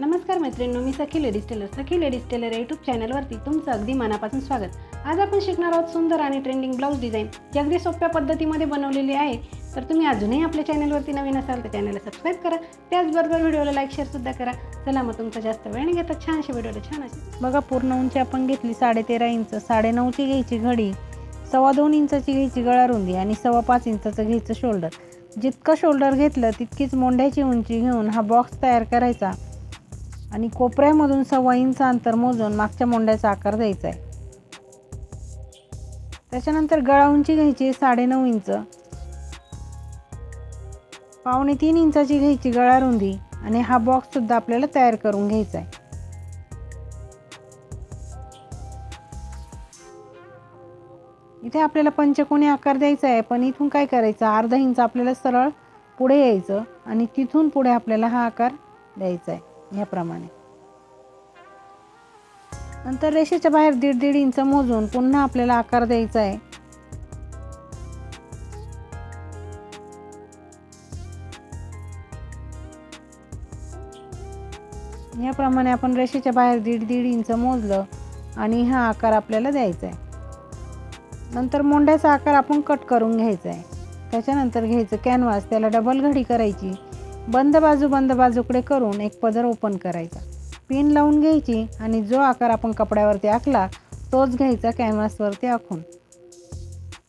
नमस्कार मैत्रिणींनो, मी सखी ladies tailor या यूट्यूब चॅनलवरती तुमचं अगदी मनापासून स्वागत। आज आपण शिकणार आहोत सुंदर आणि ट्रेंडिंग ब्लाऊज डिझाईन जी अगदी सोप्या पद्धतीमध्ये बनवलेली आहे। तर तुम्ही अजूनही आपल्या चॅनलवरती नवीन असाल तर चॅनलला सबस्क्राईब करा, त्याचबरोबर व्हिडिओला लाईक शेअर सुद्धा करा। चला मग तुमचा जास्त वेळ न घेता छानशी व्हिडिओला छान अशी बघा, पूर्ण उंची आपण घेतली 13.5 इंच, 9.5ची घ्यायची घडी, 2.25 इंचाची घ्यायची गळा रुंदी आणि 5.25 इंचाचं घ्यायचं शोल्डर। जितकं शोल्डर घेतलं तितकीच मोंढ्याची उंची घेऊन हा बॉक्स तयार करायचा आणि कोपऱ्यामधून 1.25 इंच अंतर मोजून मागच्या मोंढ्याचा आकार द्यायचा आहे। त्याच्यानंतर गळा उंची घ्यायची 9.5 इंच, 2.25 इंचाची घ्यायची गळा रुंदी आणि हा बॉक्स सुद्धा आपल्याला तयार करून घ्यायचा आहे। इथे आपल्याला पंचकोनी आकार द्यायचा आहे, पण इथून काय करायचं, अर्धा इंच आपल्याला सरळ पुढे यायचं आणि तिथून पुढे आपल्याला हा आकार द्यायचा आहे याप्रमाणे। नंतर रेषेच्या बाहेर 1.5 इंच मोजून पुन्हा आपल्याला आकार द्यायचा आहे। याप्रमाणे आपण रेषेच्या बाहेर 1.5 इंच मोजलं आणि हा आकार आपल्याला द्यायचा आहे। नंतर मोंढ्याचा आकार आपण कट करून घ्यायचा आहे। त्याच्यानंतर घ्यायचं कॅनव्हास, त्याला डबल घडी करायची, बंद बाजूकडे करून एक पदर ओपन करायचा, पिन लावून घ्यायची आणि जो आकार आपण कपड्यावरती आखला तोच घ्यायचा कॅनव्हासवरती आखून।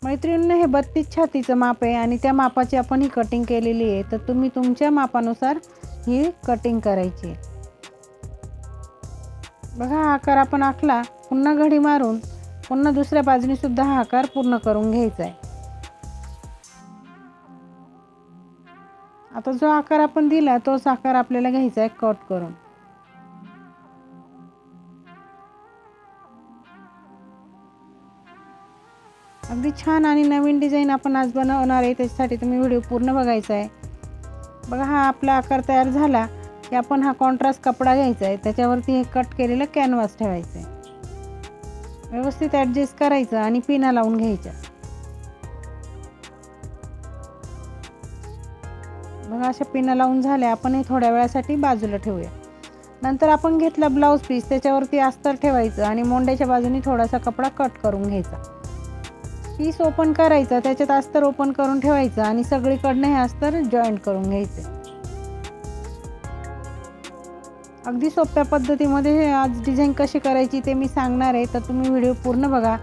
मैत्रिणींनो, हे 32 छातीचं माप आहे आणि त्या मापाची आपण ही कटिंग केलेली आहे, तर तुम्ही तुमच्या मापानुसार ही कटिंग करायची आहे। बघा, हा आकार आपण आखला, पुन्हा घडी मारून पुन्हा दुसऱ्या बाजूने सुद्धा हा आकार पूर्ण करून घ्यायचा आहे। आता जो आकार आपण दिला तोच आकार आपल्याला घ्यायचा आहे कट करून। अगदी छान आणि नवीन डिझाईन आपण आज बनवणार आहे, त्याच्यासाठी तुम्ही व्हिडिओ पूर्ण बघायचा आहे। बघा, हा आपला आकार तयार झाला की आपण हा कॉन्ट्रास्ट कपडा घ्यायचा आहे, त्याच्यावरती हे कट केलेलं कॅनव्हास ठेवायचं आहे, व्यवस्थित ॲडजस्ट करायचं आणि पिना लावून घ्यायच्या। बघा, अशा पिना लावून झाल्या, आपण हे थोड्या वेळासाठी बाजूला ठेवूया। नंतर आपण घेतला ब्लाऊज पीस, त्याच्यावरती अस्तर ठेवायचं आणि मोंढ्याच्या बाजूने थोडासा कपडा कट करून घ्यायचा, पीस ओपन करायचा, त्याच्यात अस्तर ओपन करून ठेवायचं आणि सगळीकडनं हे अस्तर जॉईंट करून घ्यायचे। अगदी सोप्या पद्धतीमध्ये आज डिझाईन कशी करायची ते मी सांगणार आहे, तर तुम्ही व्हिडिओ पूर्ण बघा।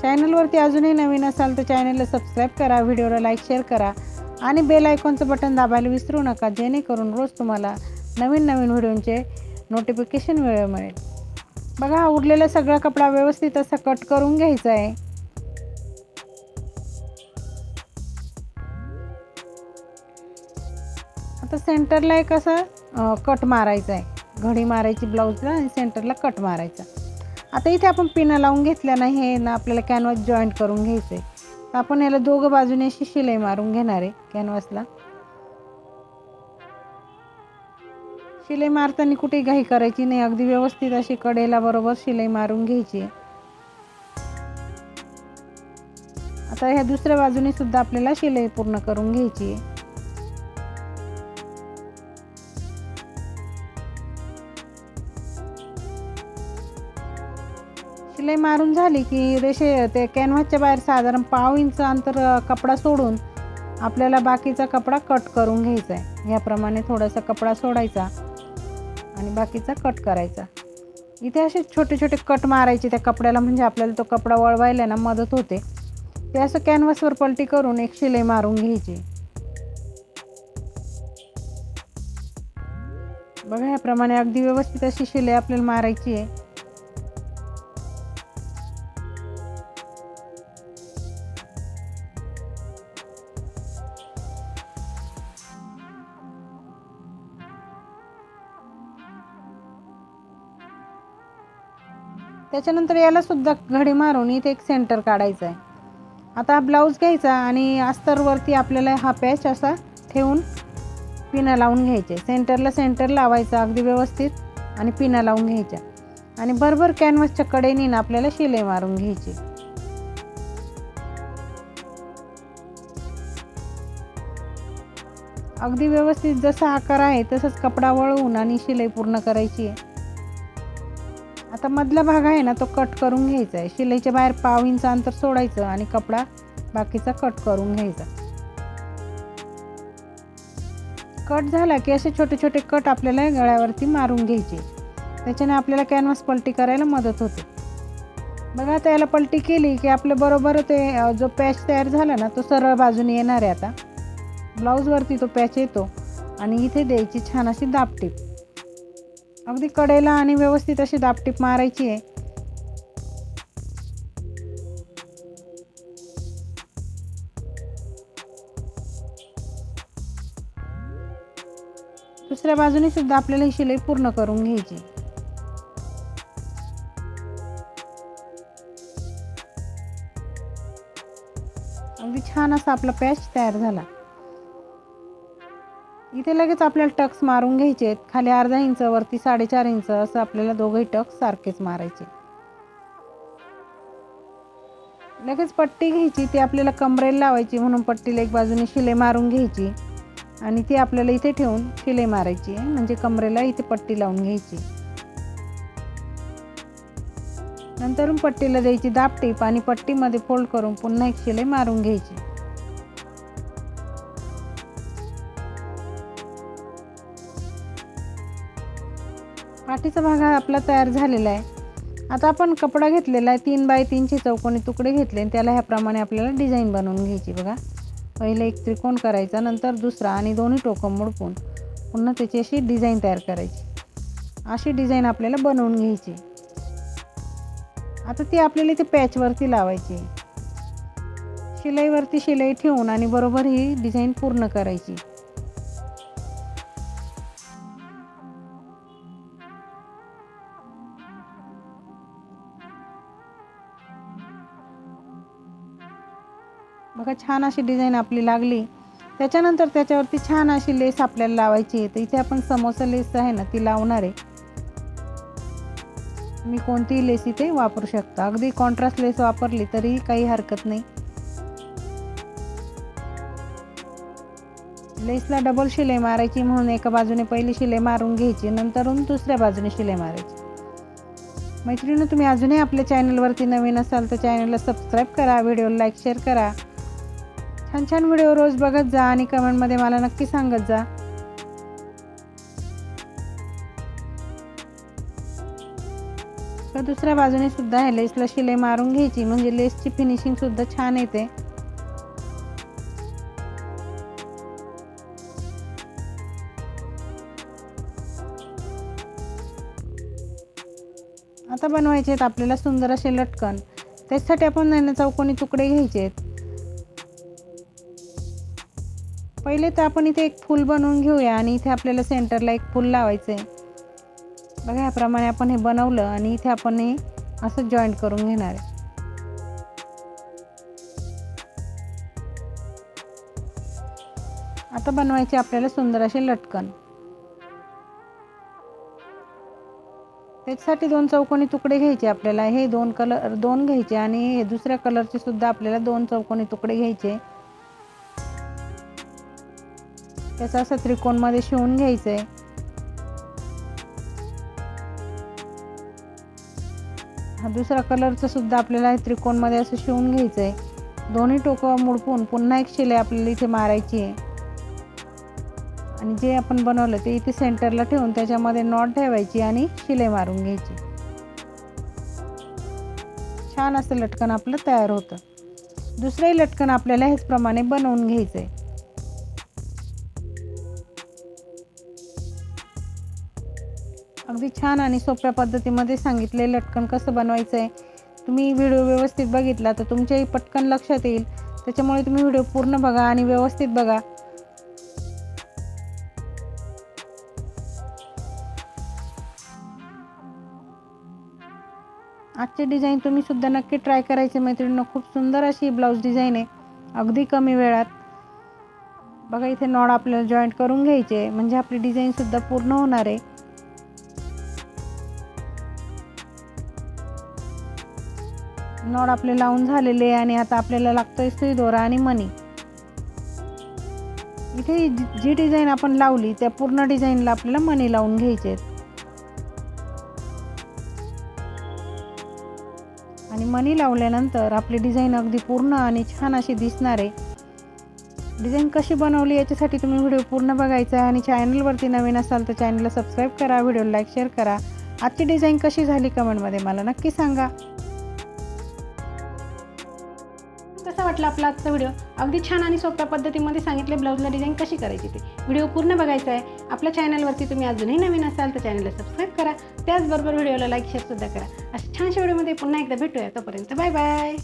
चॅनलवरती अजूनही नवीन असाल तर चॅनलला सबस्क्राईब करा, व्हिडिओला लाईक शेअर करा आणि बेल आयकॉनचं बटन दाबायला विसरू नका, जेणेकरून रोज तुम्हाला नवीन व्हिडिओंचे नोटिफिकेशन मिळेल। बघा, हा उरलेला सगळा कपडा व्यवस्थित असा कट करून घ्यायचा आहे। आता सेंटरला एक असा कट मारायचा आहे, घडी मारायची ब्लाऊजला आणि सेंटरला कट मारायचा। आता इथे आपण पिना लावून घेतल्या नाही, हे ना आपल्याला कॅनव्हास जॉईंट करून घ्यायचं आहे, तर आपण याला दोघं बाजूने अशी शिलाई मारून घेणार आहे। कॅनव्हासला शिलाई मारताना कुठे घाई करायची नाही, अगदी व्यवस्थित अशी कडेला बरोबर शिलाई मारून घ्यायची। आता ह्या दुसऱ्या बाजूने सुद्धा आपल्याला शिलाई पूर्ण करून घ्यायची। शिलाई मारून झाली की ते कॅनव्हासच्या बाहेर साधारण 1.5 इंच अंतर कपडा सोडून आपल्याला बाकीचा कपडा कट करून घ्यायचा आहे। याप्रमाणे थोडासा कपडा सोडायचा आणि बाकीचा कट करायचा। इथे असे छोटे छोटे कट मारायचे त्या कपड्याला, म्हणजे आपल्याला तो कपडा वळवायला ना मदत होते। ते असं कॅनव्हासवर पलटी करून एक शिलाई मारून घ्यायची। बघा, याप्रमाणे अगदी व्यवस्थित अशी शिलाई आपल्याला मारायची आहे। त्याच्यानंतर याला सुद्धा घडी मारून इथे एक सेंटर काढायचा आहे। आता हा ब्लाऊज घ्यायचा आणि अस्तरवरती आपल्याला हा पॅच असा ठेवून पिना लावून घ्यायचे, सेंटर लावायचा अगदी व्यवस्थित आणि पिना लावून घ्यायच्या आणि बरोबर कॅनव्हासच्या कडेने ना आपल्याला शिलाई मारून घ्यायची। अगदी व्यवस्थित जसा आकार आहे तसंच कपडा वळवून आणि शिलाई पूर्ण करायची आहे. आता मधला भाग आहे ना तो कट करून घ्यायचा आहे. शिलाईच्या बाहेर 1/2 इंच अंतर सोडायचं आणि कपडा बाकीचा कट करून घ्यायचा. कट झाला की असे छोटे छोटे कट आपल्याला गळ्यावरती मारून घ्यायचे. त्याच्याने आपल्याला कॅनव्हास पलटी करायला मदत होते. बघा आता याला पलटी केली की आपलं बरोबर ते जो पॅच तयार झाला ना तो सरळ बाजूने येणार आहे. आता ब्लाऊजवरती तो पॅच येतो आणि इथे द्यायची छान अशी दाबटीप. अगदी कडेला आणि व्यवस्थित अशी दाबटीप मारायची आहे. दुसऱ्या बाजूने सुद्धा आपल्याला ही शिलाई पूर्ण करून घ्यायची. अगदी छान असा आपला पॅच तयार झाला. इथे लगेच आपल्याला टक्स मारून घ्यायचे आहेत. खाली अर्धा इंच वरती 4.5 इंच असं आपल्याला दोघंही टक्स सारखेच मारायचे. लगेच पट्टी घ्यायची, ती आपल्याला कमरेला लावायची म्हणून पट्टीला एक बाजूने शिलाई मारून घ्यायची आणि ती आपल्याला इथे ठेवून शिलाई मारायची आहे. म्हणजे कमरेला इथे पट्टी लावून घ्यायची. नंतर पट्टीला द्यायची दाबटीप आणि पट्टीमध्ये फोल्ड करून पुन्हा एक शिलाई मारून घ्यायची. पाठीचा भाग हा आपला तयार झालेला आहे. आता आपण कपडा घेतलेला आहे 3 बाय 3 चे चौकोनी तुकडे घेतले आणि त्याला ह्याप्रमाणे आपल्याला डिझाईन बनवून घ्यायची. बघा पहिले एक त्रिकोण करायचा, नंतर दुसरा आणि दोन्ही टोकं मोडपून पुन्हा त्याची अशी डिझाईन तयार करायची. अशी डिझाईन आपल्याला बनवून घ्यायची. आता ती आपल्याला इथे पॅचवरती लावायची. शिलाईवरती शिलाई ठेवून आणि बरोबर ही डिझाईन पूर्ण करायची. बघा छान अशी डिझाईन आपली लागली. त्याच्यानंतर त्याच्यावरती छान अशी लेस आपल्याला लावायची आहे. तर इथे आपण समोसा लेस आहे ना ती लावणार आहे. मी कोणतीही लेस इथे वापरू शकता. अगदी कॉन्ट्रास्ट लेस वापरली तरी काही हरकत नाही. लेसला डबल शिलाई मारायची म्हणून एका बाजूने पहिली शिलाई मारून घ्यायची, नंतरून दुसऱ्या बाजूने शिलाई मारायची. मैत्रिणी तुम्ही अजूनही आपल्या चॅनलवरती नवीन असाल तर चॅनलला सबस्क्राईब करा, व्हिडिओला लाईक शेअर करा. छान छान व्हिडिओ रोज बघत जा आणि कमेंटमध्ये मला नक्की सांगत जा. तर दुसऱ्या बाजूने सुद्धा हे लेसला शिलाई मारून घ्यायची म्हणजे लेसची फिनिशिंग सुद्धा छान येते. आता बनवायचे आहेत आपल्याला सुंदर असे लटकन. त्यासाठी आपण चौकोनी तुकडे घ्यायचे आहेत. पहिले तर आपण इथे एक फूल बनवून घेऊया आणि इथे आपल्याला सेंटरला एक फूल लावायचं आहे. बघा याप्रमाणे आपण हे बनवलं आणि इथे आपण हे असं जॉईंट करून घेणार आहे. आता बनवायचे आपल्याला सुंदर असे लटकन. त्याच्यासाठी 2 चौकोनी तुकडे घ्यायचे आपल्याला. हे 2 घ्यायचे आणि हे दुसऱ्या कलरचे सुद्धा आपल्याला 2 चौकोनी तुकडे घ्यायचे. त्याचा असं त्रिकोणमध्ये शिवून घ्यायचंय. हा दुसरा कलरचा सुद्धा आपल्याला त्रिकोणमध्ये असं शिवून घ्यायचंय. दोन्ही टोकं मुडपून पुन्हा एक शिलाई आपल्याला इथे मारायची आहे आणि जे आपण बनवलं ते इथे सेंटरला ठेवून त्याच्यामध्ये नॉट ठेवायची आणि शिलाई मारून घ्यायची. छान असं लटकन आपलं तयार होतं. दुसरंही लटकन आपल्याला ह्याच प्रमाणे बनवून घ्यायचंय. अगदी छान आणि सोप्या पद्धतीमध्ये सांगितले लटकन कसं बनवायचं आहे. तुम्ही व्हिडिओ व्यवस्थित बघितला तर तुमच्याही पटकन लक्षात येईल. त्याच्यामुळे तुम्ही व्हिडिओ पूर्ण बघा आणि व्यवस्थित बघा. आजची डिझाईन तुम्ही सुद्धा नक्की ट्राय करायची मैत्रिणींनो. खूप सुंदर अशी ब्लाऊज डिझाईन आहे अगदी कमी वेळात. बघा इथे नॉड आपल्याला जॉईंट करून घ्यायचे म्हणजे आपली डिझाईन सुद्धा पूर्ण होणार आहे. नॉड आपले लावून झालेले आणि आता आपल्याला लागतोय सुई दोरा आणि मणी. इथे जी डिझाईन आपण लावली त्या पूर्ण डिझाईनला आपल्याला मणी लावून घ्यायचे आहेत. आणि मणी लावल्यानंतर आपली डिझाईन अगदी पूर्ण आणि छान अशी दिसणार आहे. डिझाईन कशी बनवली याच्यासाठी तुम्ही व्हिडिओ पूर्ण बघायचा आहे. आणि चॅनलवरती नवीन असाल तर चॅनलला सबस्क्राईब करा, व्हिडिओला लाईक शेअर करा. आजची डिझाईन कशी झाली कमेंटमध्ये मला नक्की सांगा. कसा वाटला आपला आजचा व्हिडिओ? अगदी छान आणि सोप्या पद्धतीमध्ये सांगितले ब्लाऊजला डिझाईन कशी करायची ते. व्हिडिओ पूर्ण बघायचा आहे. आपल्या चॅनलवरती तुम्ही अजूनही नवीन असाल तर चॅनलला सबस्क्राईब करा. त्याचबरोबर व्हिडिओला लाईक शेअरसुद्धा करा. अशा छानशा व्हिडिओमध्ये पुन्हा एकदा भेटूया. तोपर्यंत बाय बाय.